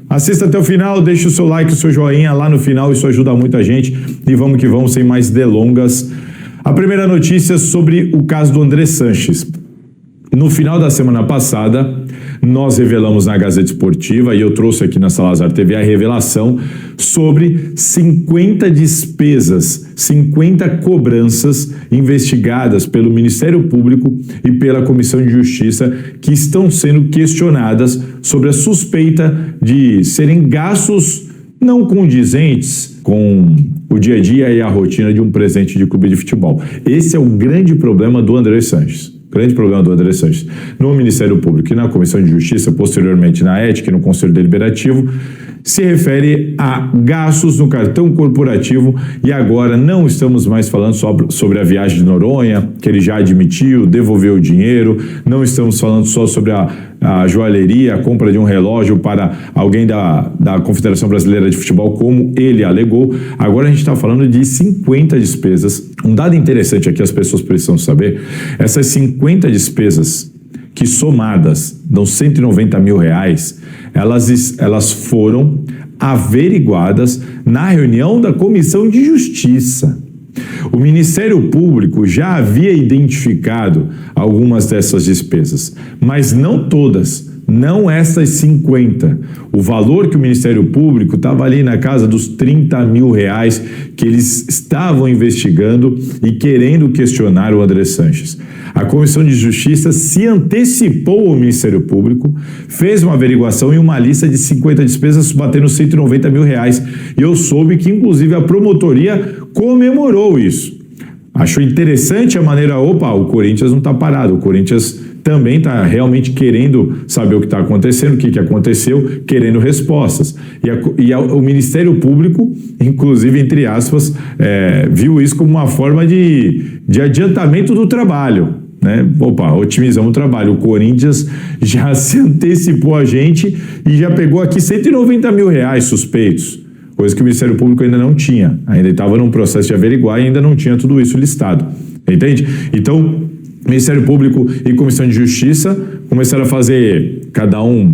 Assista até o final, deixe o seu like, o seu joinha lá no final, isso ajuda muito a gente. E vamos que vamos, sem mais delongas. A primeira notícia sobre o caso do André Sanches. No final da semana passada, nós revelamos na Gazeta Esportiva, e eu trouxe aqui na Salazar TV a revelação sobre 50 despesas, 50 cobranças investigadas pelo Ministério Público e pela Comissão de Justiça que estão sendo questionadas sobre a suspeita de serem gastos não condizentes com o dia a dia e a rotina de um presidente de clube de futebol. Esse é o grande problema do André Sanches. Grande problema do André Sanches no Ministério Público e na Comissão de Justiça, posteriormente na Ética e no Conselho Deliberativo, se refere a gastos no cartão corporativo, e agora não estamos mais falando sobre a viagem de Noronha, que ele já admitiu, devolveu o dinheiro, não estamos falando só sobre a joalheria, a compra de um relógio para alguém da Confederação Brasileira de Futebol, como ele alegou. Agora a gente está falando de 50 despesas. Um dado interessante aqui, as pessoas precisam saber, essas 50 despesas que somadas dão R$190 mil, elas foram averiguadas na reunião da Comissão de Justiça. O Ministério Público já havia identificado algumas dessas despesas, mas não todas, não essas 50. O valor que o Ministério Público estava ali na casa dos R$30 mil que eles estavam investigando e querendo questionar o André Sanches. A Comissão de Justiça se antecipou ao Ministério Público, fez uma averiguação e uma lista de 50 despesas batendo R$190 mil. E eu soube que, inclusive, a promotoria comemorou isso. Achou interessante a maneira, o Corinthians não está parado, o Corinthians também está realmente querendo saber o que está acontecendo, o que aconteceu, querendo respostas. E o Ministério Público, inclusive, entre aspas, viu isso como uma forma de adiantamento do trabalho. Né? Otimizamos o trabalho. O Corinthians já se antecipou a gente e já pegou aqui R$190 mil suspeitos, coisa que o Ministério Público ainda não tinha. Ainda estava num processo de averiguar e ainda não tinha tudo isso listado. Entende? Então, Ministério Público e Comissão de Justiça começaram a fazer, cada um,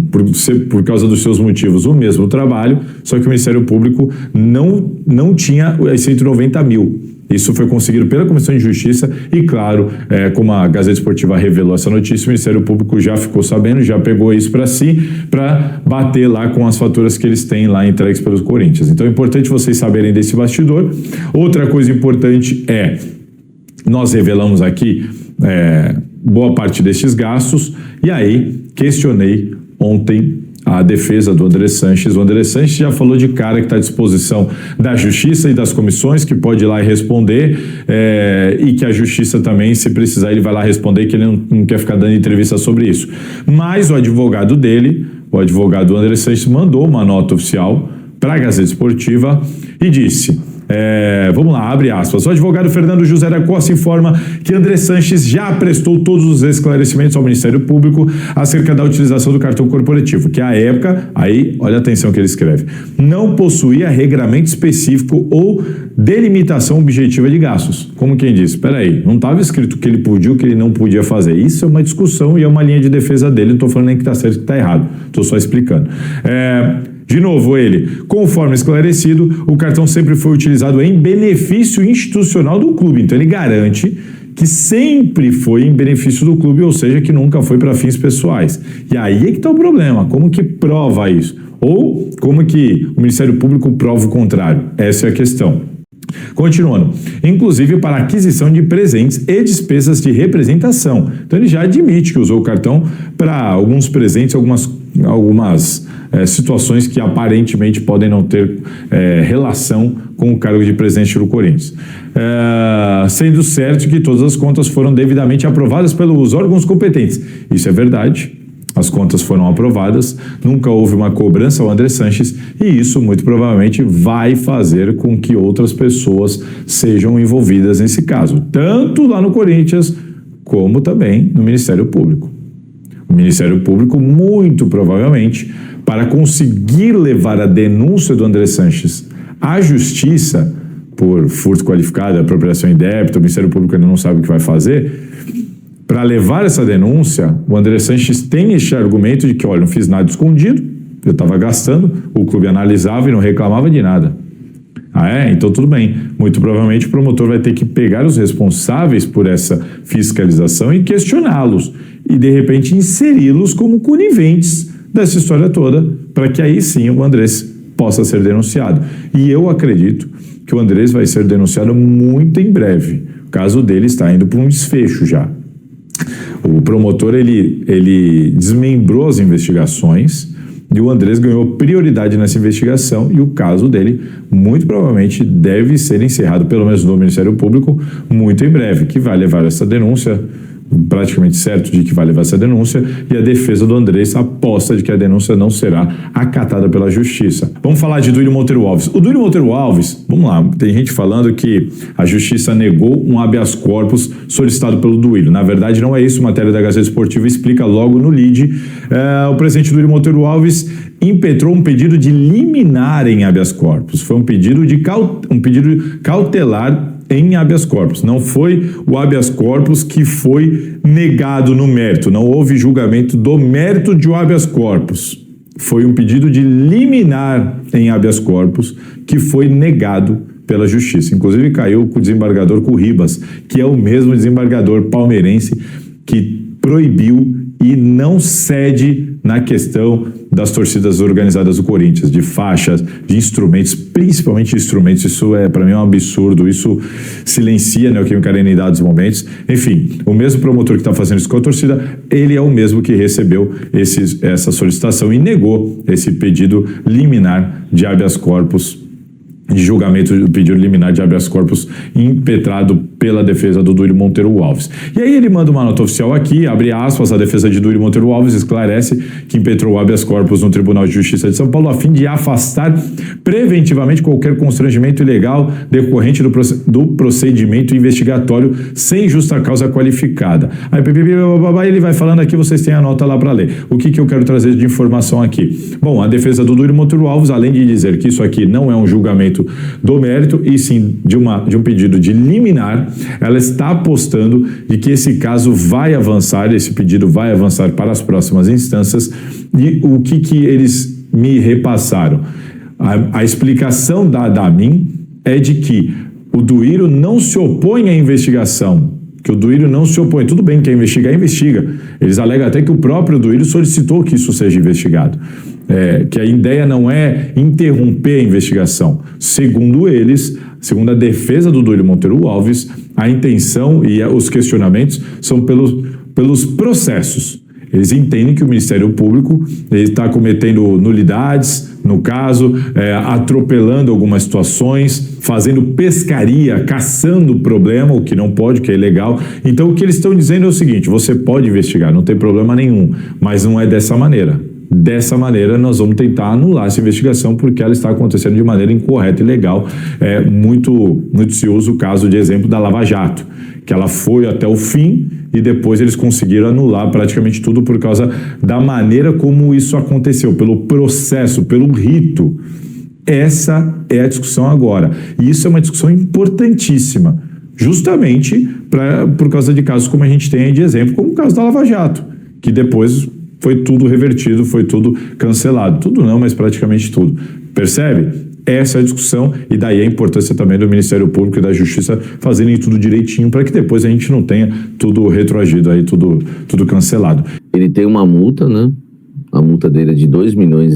por causa dos seus motivos, o mesmo trabalho, só que o Ministério Público não tinha os R$190 mil. Isso foi conseguido pela Comissão de Justiça e, claro, como a Gazeta Esportiva revelou essa notícia, o Ministério Público já ficou sabendo, já pegou isso para si, para bater lá com as faturas que eles têm lá entregues pelos Corinthians. Então é importante vocês saberem desse bastidor. Outra coisa importante nós revelamos aqui boa parte destes gastos, e aí questionei ontem a defesa do André Sanches. O André Sanches já falou de cara que está à disposição da Justiça e das comissões, que pode ir lá e responder, e que a Justiça também, se precisar, ele vai lá responder, que ele não quer ficar dando entrevista sobre isso. Mas o advogado dele, o advogado do André Sanches, mandou uma nota oficial para a Gazeta Esportiva e disse... vamos lá, abre aspas. O advogado Fernando José da Costa informa que André Sanches já prestou todos os esclarecimentos ao Ministério Público acerca da utilização do cartão corporativo, que à época, aí, olha a atenção que ele escreve, não possuía regramento específico ou delimitação objetiva de gastos. Como quem diz, peraí, não estava escrito o que ele podia ou o que ele não podia fazer. Isso é uma discussão e é uma linha de defesa dele, não estou falando nem que está certo e que está errado, estou só explicando. De novo, ele, conforme esclarecido, o cartão sempre foi utilizado em benefício institucional do clube. Então, ele garante que sempre foi em benefício do clube, ou seja, que nunca foi para fins pessoais. E aí é que está o problema. Como que prova isso? Ou como que o Ministério Público prova o contrário? Essa é a questão. Continuando, inclusive para aquisição de presentes e despesas de representação. Então ele já admite que usou o cartão para alguns presentes, algumas situações que aparentemente podem não ter relação com o cargo de presidente do Corinthians. Sendo certo que todas as contas foram devidamente aprovadas pelos órgãos competentes. Isso é verdade. As contas foram aprovadas, nunca houve uma cobrança ao André Sanches e isso muito provavelmente vai fazer com que outras pessoas sejam envolvidas nesse caso, tanto lá no Corinthians como também no Ministério Público. O Ministério Público, muito provavelmente, para conseguir levar a denúncia do André Sanches à Justiça por furto qualificado, apropriação indébita, o Ministério Público ainda não sabe o que vai fazer. Para levar essa denúncia, o André Sanches tem este argumento de que, olha, não fiz nada escondido, Eu estava gastando, o clube analisava e não reclamava de nada. Ah, é? Então tudo bem. Muito provavelmente o promotor vai ter que pegar os responsáveis por essa fiscalização e questioná-los. E, de repente, inseri-los como coniventes dessa história toda, para que aí sim o Andrés possa ser denunciado. E eu acredito que o Andrés vai ser denunciado muito em breve. O caso dele está indo para um desfecho já. O promotor, ele desmembrou as investigações e o Andrés ganhou prioridade nessa investigação e o caso dele, muito provavelmente, deve ser encerrado, pelo menos no Ministério Público, muito em breve, que vai levar essa denúncia, praticamente certo de que vai levar essa denúncia, e a defesa do Andrés aposta de que a denúncia não será acatada pela Justiça. Vamos falar de Duílio Monteiro Alves. O Duílio Monteiro Alves, vamos lá, tem gente falando que a Justiça negou um habeas corpus solicitado pelo Duílio. Na verdade, não é isso, matéria da Gazeta Esportiva explica logo no lead. O presidente Duílio Monteiro Alves impetrou um pedido de liminar em habeas corpus. Foi um pedido cautelar em habeas corpus. Não foi o habeas corpus que foi negado no mérito. Não houve julgamento do mérito de habeas corpus. Foi um pedido de liminar em habeas corpus que foi negado pela Justiça. Inclusive caiu com o desembargador Curribas, que é o mesmo desembargador palmeirense que proibiu e não cede na questão das torcidas organizadas do Corinthians, de faixas, de instrumentos, principalmente instrumentos. Isso para mim é um absurdo, isso silencia Neoquímica Arena em dados momentos. Enfim, o mesmo promotor que está fazendo isso com a torcida, ele é o mesmo que recebeu essa solicitação e negou esse pedido liminar de habeas corpus, de julgamento do pedido liminar de habeas corpus impetrado pela defesa do Duílio Monteiro Alves. E aí ele manda uma nota oficial aqui, abre aspas, a defesa de Duílio Monteiro Alves esclarece que impetrou o habeas corpus no Tribunal de Justiça de São Paulo a fim de afastar preventivamente qualquer constrangimento ilegal decorrente do procedimento investigatório sem justa causa qualificada. Aí ele vai falando aqui, vocês têm a nota lá para ler. O que eu quero trazer de informação aqui? Bom, a defesa do Duílio Monteiro Alves, além de dizer que isso aqui não é um julgamento do mérito, e sim de um pedido de liminar, ela está apostando de que esse caso vai avançar, esse pedido vai avançar para as próximas instâncias. E o que eles me repassaram? A explicação dada a mim é de que o Duílio não se opõe à investigação, que o Duílio não se opõe. Tudo bem, quer investigar, investiga. Eles alegam até que o próprio Duílio solicitou que isso seja investigado. Que a ideia não é interromper a investigação. Segundo eles, segundo a defesa do Duílio Monteiro Alves, a intenção e os questionamentos são pelos processos. Eles entendem que o Ministério Público está cometendo nulidades, no caso, atropelando algumas situações, fazendo pescaria, caçando o problema, o que não pode, que é ilegal. Então, o que eles estão dizendo é o seguinte: você pode investigar, não tem problema nenhum, mas não é dessa maneira. Dessa maneira, nós vamos tentar anular essa investigação porque ela está acontecendo de maneira incorreta e ilegal. Muito se usa o caso de exemplo da Lava Jato, que ela foi até o fim e depois eles conseguiram anular praticamente tudo por causa da maneira como isso aconteceu, pelo processo, pelo rito. Essa é a discussão agora. E isso é uma discussão importantíssima, justamente por causa de casos como a gente tem aí de exemplo, como o caso da Lava Jato, que depois foi tudo revertido, foi tudo cancelado. Tudo não, mas praticamente tudo. Percebe? Essa é a discussão e daí a importância também do Ministério Público e da Justiça fazerem tudo direitinho para que depois a gente não tenha tudo retroagido, aí tudo cancelado. Ele tem uma multa, né? A multa dele é de 2,5 milhões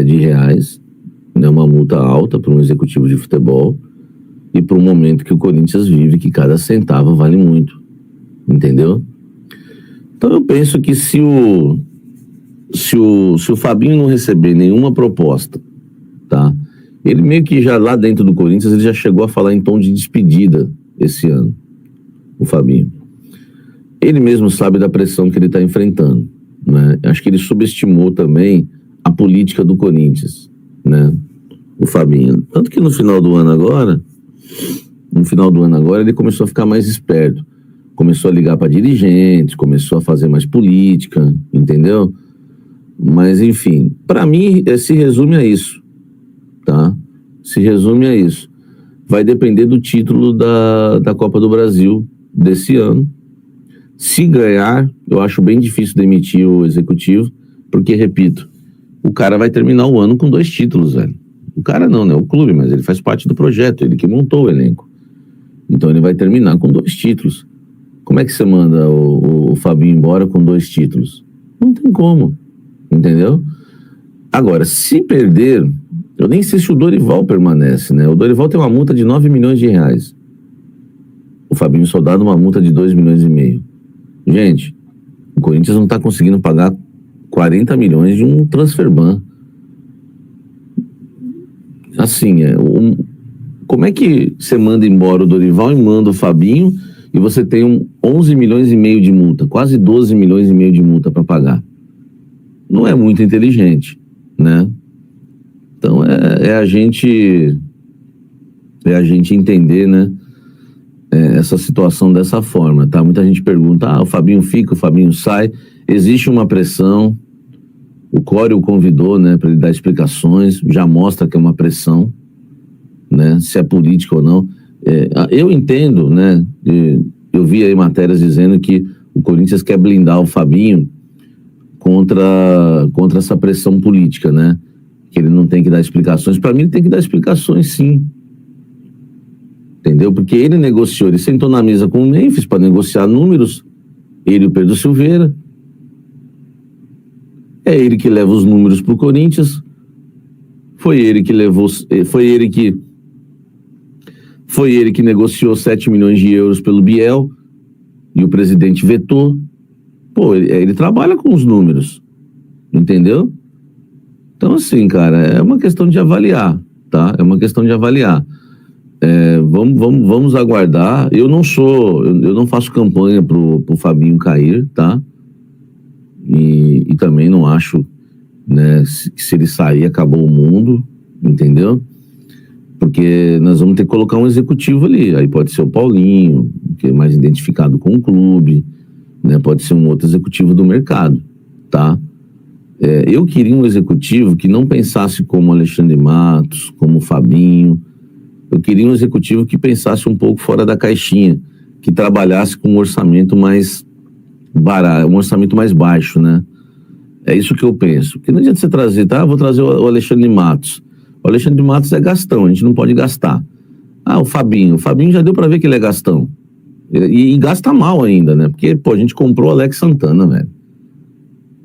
de reais. É uma multa alta para um executivo de futebol e para um momento que o Corinthians vive, que cada centavo vale muito. Entendeu? Então eu penso que se o Fabinho não receber nenhuma proposta, tá? Ele meio que já lá dentro do Corinthians, ele já chegou a falar em tom de despedida esse ano, o Fabinho. Ele mesmo sabe da pressão que ele está enfrentando, né? Acho que ele subestimou também a política do Corinthians, né? O Fabinho. Tanto que no final do ano agora, ele começou a ficar mais esperto. Começou a ligar para dirigentes, começou a fazer mais política, entendeu? Mas, enfim, para mim, se resume a isso, tá? Se resume a isso. Vai depender do título da Copa do Brasil desse ano. Se ganhar, eu acho bem difícil demitir o executivo, porque, repito, o cara vai terminar o ano com 2 títulos, velho. O cara não, né? O clube, mas ele faz parte do projeto, ele que montou o elenco. Então ele vai terminar com 2 títulos. Como é que você manda o Fabinho embora com 2 títulos? Não tem como, entendeu? Agora, se perder, eu nem sei se o Dorival permanece, né? O Dorival tem uma multa de 9 milhões de reais. O Fabinho Soldado uma multa de 2 milhões e meio. Gente, o Corinthians não está conseguindo pagar 40 milhões de um transfer ban. Assim, como é que você manda embora o Dorival e manda o Fabinho e você tem 11 milhões e meio de multa, quase 12 milhões e meio de multa para pagar? Não é muito inteligente, né? Então é a gente entender, né, essa situação dessa forma, tá? Muita gente pergunta, o Fabinho fica, o Fabinho sai. Existe uma pressão, o Core o convidou, né, para ele dar explicações, já mostra que é uma pressão, né, se é política ou não. Eu entendo, né, eu vi aí matérias dizendo que o Corinthians quer blindar o Fabinho contra essa pressão política, né, que ele não tem que dar explicações. Para mim ele tem que dar explicações, sim. Entendeu? Porque ele negociou, ele sentou na mesa com o Memphis para negociar números, ele e o Pedro Silveira. É ele que leva os números pro Corinthians. Foi ele que negociou 7 milhões de euros pelo Biel e o presidente vetou. Pô, ele trabalha com os números, entendeu? Então, assim, cara, é uma questão de avaliar, tá? É uma questão de avaliar. Vamos aguardar. Eu não faço campanha pro Fabinho cair, tá? E também não acho, né, que se ele sair acabou o mundo, entendeu? Porque nós vamos ter que colocar um executivo ali. Aí pode ser o Paulinho, que é mais identificado com o clube, né? Pode ser um outro executivo do mercado, tá? Eu queria um executivo que não pensasse como Alexandre Matos, como o Fabinho. Eu queria um executivo que pensasse um pouco fora da caixinha, que trabalhasse com um orçamento mais barato, um orçamento mais baixo, né? É isso que eu penso. Porque não adianta você trazer, tá? Vou trazer o Alexandre Matos. O Alexandre Matos é gastão, a gente não pode gastar. O Fabinho já deu pra ver que ele é gastão. E gasta mal ainda, né? Porque, a gente comprou o Alex Santana, velho.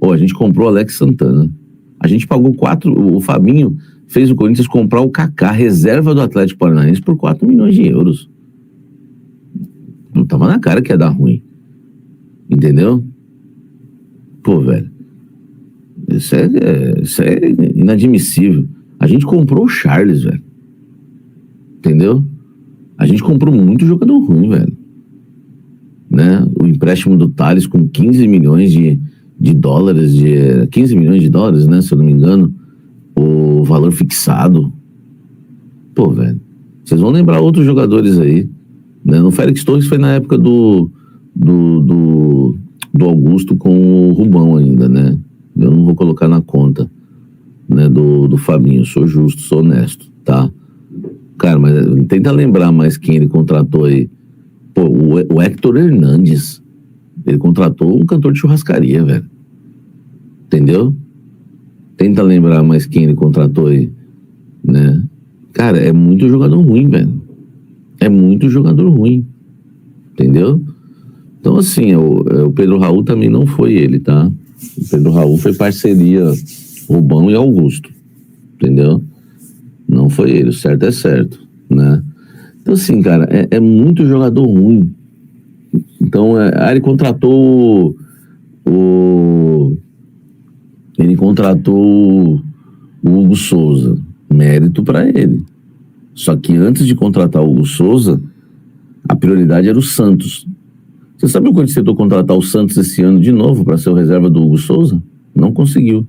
A gente comprou o Alex Santana. A gente pagou 4... O Fabinho fez o Corinthians comprar o Kaká, reserva do Atlético Paranaense, por 4 milhões de euros. Não tava na cara que ia dar ruim. Entendeu? Velho. Isso é inadmissível. A gente comprou o Charles, velho. Entendeu? A gente comprou muito jogador ruim, velho. Né? O empréstimo do Tales com 15 milhões de dólares, 15 milhões de dólares, né? Se eu não me engano. O valor fixado. Velho. Vocês vão lembrar outros jogadores aí. Né? No Félix Torres foi na época do Augusto com o Rubão ainda, né? Eu não vou colocar na conta, né, do Fabinho. Sou justo, sou honesto, tá? Cara, mas tenta lembrar mais quem ele contratou aí. O Héctor Hernandes. Ele contratou um cantor de churrascaria, velho. Entendeu? Tenta lembrar mais quem ele contratou aí, né? Cara, é muito jogador ruim, velho. É muito jogador ruim. Entendeu? Então, assim, o Pedro Raul também não foi ele, tá? O Pedro Raul foi parceria Rubão e Augusto. Entendeu? Não foi ele. O certo é certo, né? Então, assim, cara, é muito jogador ruim. Então, ele contratou Ele contratou o Hugo Souza. Mérito para ele. Só que antes de contratar o Hugo Souza, a prioridade era o Santos. Você sabe o quanto tentou contratar o Santos esse ano de novo para ser o reserva do Hugo Souza? Não conseguiu.